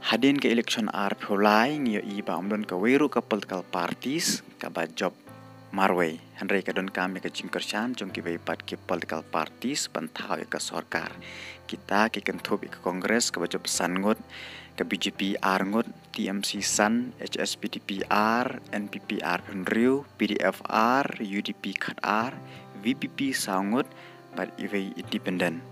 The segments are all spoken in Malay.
Hadin ke election pulai ngio iba omdon ke weru ke political parties ka ba job marway handrai ka don kami ke jingkersan jong ki pat ke political parties bantau ke sorkar kita ke kentup ke kongres ke job sangut ke BJP ngut TMC san HSPDP NPP penriu PDF UDP khat VPP sangut bat iwe independent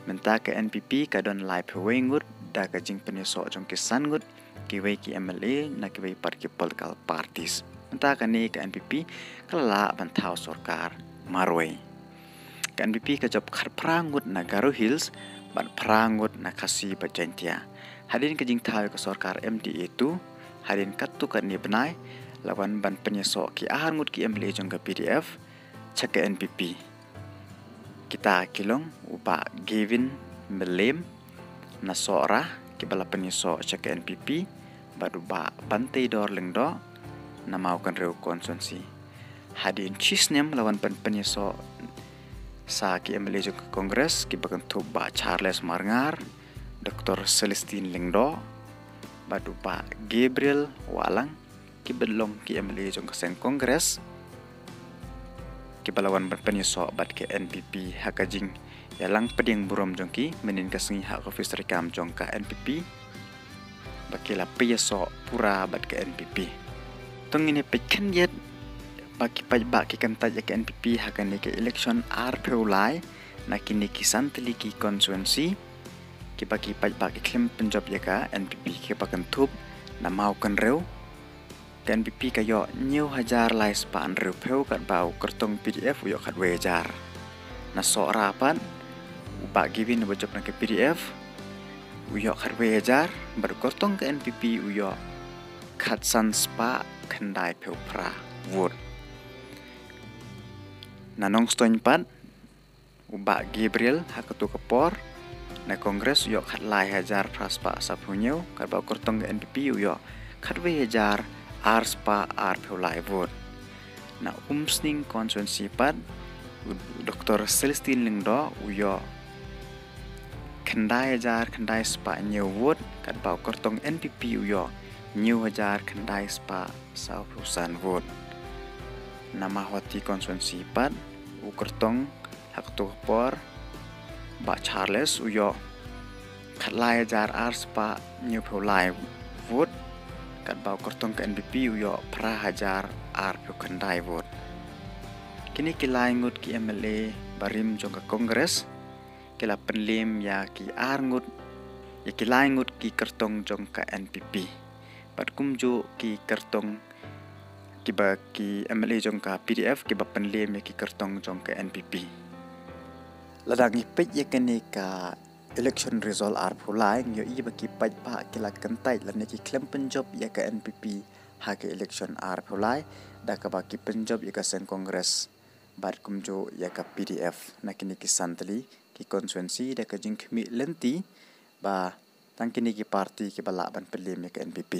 menta ke NPP ka don live wengut da ka jing penyesok jong ke sangut kiwei ki MLA na kiwei pat ki political parties menta ka ni ke NPP kala bantau sorkar marway ke NPP ka job khat prangut na Garo Hills ban prangut na kasi bajentia hadin ke jing tahu ke sorkar MDA itu hadin katu kan ni benai lawan ban penyesok ki ngut ki MLA jong ke PDF cek ke NPP kita kilong upa Gavin Melem na sora ki bala penyesok cek NPP badu ba bantai dor lengdo na mau kan reu konsumsi hadin cisnem lawan penyesok sa ki MLA ke kongres ki bakan tu ba Charles Marngar Dr. Celestine lengdo badu ba Gabriel Walang ki belong ki MLA ke sen kongres ki balawan penyesok bat ke NPP hakajing yalang peding burom jongki menin kasengi hak office rekam jongka NPP bakila penyesok pura bat ke NPP tong ini pekan yet baki baki kantaj ke NPP hakani ke election peulai nakini ki santli ki konstituensi ki baki baki klem penjob ka NPP ki bakan tup na mau kan reu ke NPP kayo new hajar lais pan reu peu kat bau kertong PDF uyo kat wejar na sok rapan ubak givin bojop na ke PDF uyo kat wejar berkortong ke NPP uyo kat sanspa kendai peu pra vote na nong stoin pan ubak Gabriel hakatu kepor na kongres uyo kat lai hajar praspa sapunyo kat bau kortong ke NPP uyo kat wejar arspa peulai vote na umsning konstituensi pan Dr. Celestine lengdo uyo kendai spa new vote kat bau kortong NPP uyo new hajar kendai spa sau perusahaan vote nama hoti konstituensi pan u kortong hak tu por ba Charles uyo kat lai hajar arspa new peulai vote kat bau kortong ke NPP uyo pra hajar peu kendai vote kini kilai ngut ki MLA barim jong ke kongres kila penlim ya ki ngut ya kilai ngut ki kertong jong ke NPP bat kumju ki kertong ki ba ki MLA jong ke PDF ki ba penlim ya ki kertong jong ke NPP ladang ipet ya kini ka election result pulai yo i baki paj pa kila kentai lan ki klem penjob ya ke NPP ha ke election pulai da ka baki penjob ya ke sen kongres bat kumjo ya ke PDF na kini ki santli ki konstituensi da ka jing khmi lenti ba tang kini ki parti ki balak ban pelim ya ke NPP